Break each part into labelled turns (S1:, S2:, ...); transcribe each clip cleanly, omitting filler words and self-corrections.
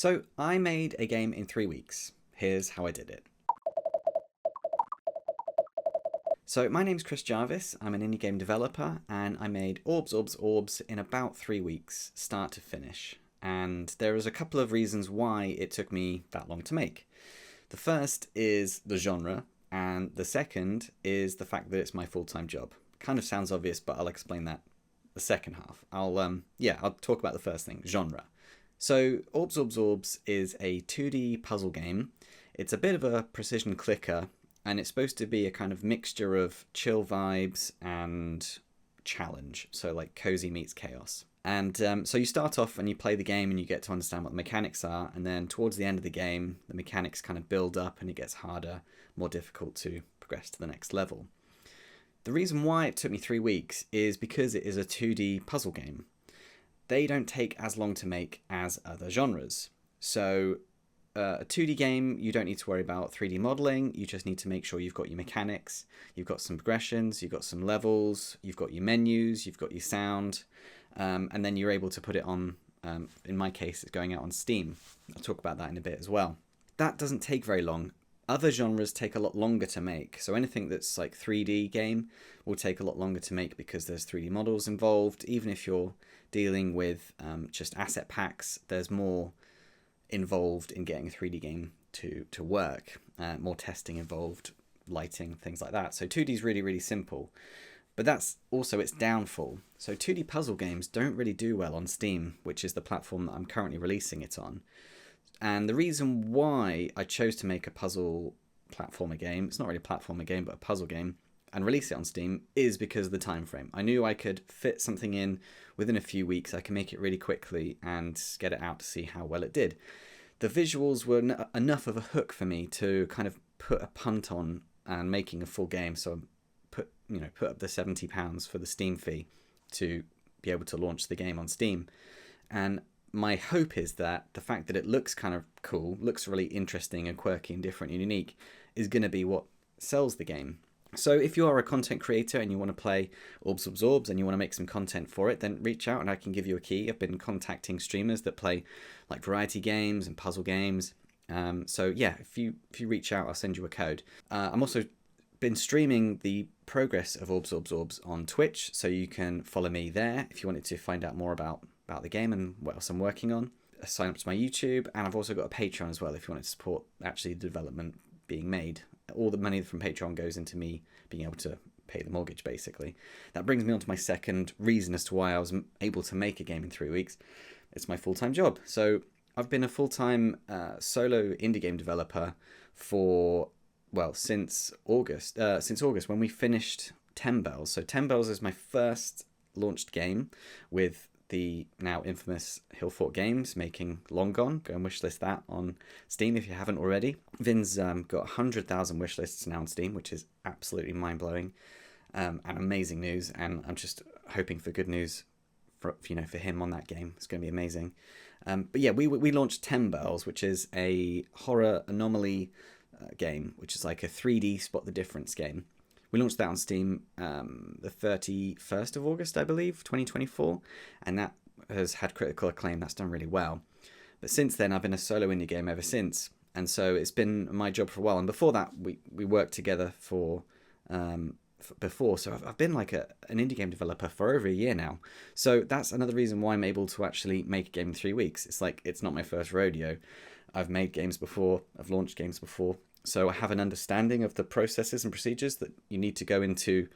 S1: So I made a game in 3 weeks. Here's how I did it. So my name's Chris Jarvis, I'm an indie game developer, and I made Orbs in about 3 weeks, start to finish. And there is a couple of reasons why it took me that long to make. The first is the genre, and the second is the fact that it's my full-time job. Kind of sounds obvious, but I'll explain that the second half. I'll talk about the first thing, genre. So Orbs Absorbs is a 2D puzzle game. It's a bit of a precision clicker, and it's supposed to be a kind of mixture of chill vibes and challenge. So like cozy meets chaos. And so you start off and you play the game and you get to understand what the mechanics are, and then towards the end of the game, the mechanics kind of build up and it gets harder, more difficult to progress to the next level. The reason why it took me 3 weeks is because it is a 2D puzzle game. They don't take as long to make as other genres. So a 2D game, you don't need to worry about 3D modeling. You just need to make sure you've got your mechanics, you've got some progressions, you've got some levels, you've got your menus, you've got your sound, and then you're able to put it on, in my case, it's going out on Steam. I'll talk about that in a bit as well. That doesn't take very long. Other genres take a lot longer to make. So anything that's like 3D game will take a lot longer to make because there's 3D models involved. Even if you're dealing with just asset packs, there's more involved in getting a 3D game to work. More testing involved, lighting, things like that. So 2D is really, really simple. But that's also its downfall. So 2D puzzle games don't really do well on Steam, which is the platform that I'm currently releasing it on. And the reason why I chose to make a puzzle platformer game, it's not really a platformer game, but a puzzle game, and release it on Steam is because of the time frame. I knew I could fit something in within a few weeks. I can make it really quickly and get it out to see how well it did. The visuals were enough of a hook for me to kind of put a punt on and making a full game. So put up the £70 for the Steam fee to be able to launch the game on Steam. And my hope is that the fact that it looks kind of cool, looks really interesting and quirky and different and unique, is going to be what sells the game. So if you are a content creator and you want to play Orbs Absorbs and you want to make some content for it, then reach out and I can give you a key. I've been contacting streamers that play like variety games and puzzle games. So yeah, if you reach out, I'll send you a code. I'm also been streaming the progress of Orbs Absorbs on Twitch, so you can follow me there if you wanted to find out more about the game and what else I'm working on. Sign up to my YouTube, and I've also got a Patreon as well if you want to support actually the development being made. All the money from Patreon goes into me being able to pay the mortgage, basically. That brings me on to my second reason as to why I was able to make a game in 3 weeks. It's my full-time job. So I've been a full-time solo indie game developer for, well, since August when we finished 10 Bells. So 10 Bells is my first launched game with the now infamous Hillfort Games making Long Gone. Go and wishlist that on Steam if you haven't already. Vin's got 100,000 wishlists now on Steam, which is absolutely mind-blowing and amazing news. And I'm just hoping for good news for him on that game. It's going to be amazing. But yeah, we launched 10 Bells, which is a horror anomaly game, which is like a 3D spot the difference game. We launched that on Steam the 31st of August, I believe, 2024, and that has had critical acclaim. That's done really well. But since then, I've been a solo indie game ever since, and so it's been my job for a while. And before that, we worked together before, so I've been like an indie game developer for over a year now. So that's another reason why I'm able to actually make a game in 3 weeks. It's like it's not my first rodeo. I've made games before, I've launched games before. So I have an understanding of the processes and procedures that you need to go into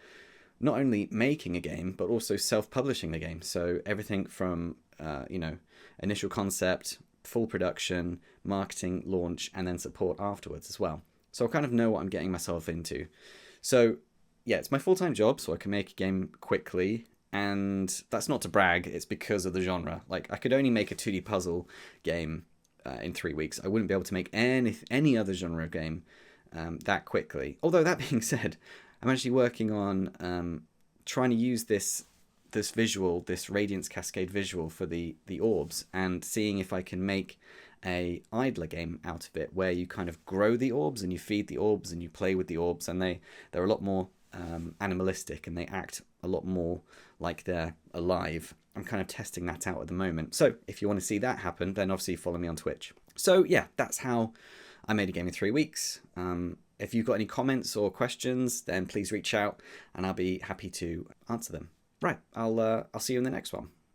S1: not only making a game, but also self-publishing the game. So everything from, initial concept, full production, marketing, launch, and then support afterwards as well. So I kind of know what I'm getting myself into. So yeah, it's my full-time job, so I can make a game quickly. And that's not to brag, it's because of the genre. Like, I could only make a 2D puzzle game in 3 weeks. I wouldn't be able to make any other genre game that quickly. Although that being said, I'm actually working on trying to use this visual, this Radiance Cascade visual for the orbs, and seeing if I can make a idler game out of it, where you kind of grow the orbs and you feed the orbs and you play with the orbs, and they're a lot more animalistic and they act a lot more like they're alive. I'm kind of testing that out at the moment. So if you want to see that happen, then obviously follow me on Twitch. So yeah, that's how I made a game in 3 weeks. If you've got any comments or questions, then please reach out and I'll be happy to answer them. Right, I'll see you in the next one.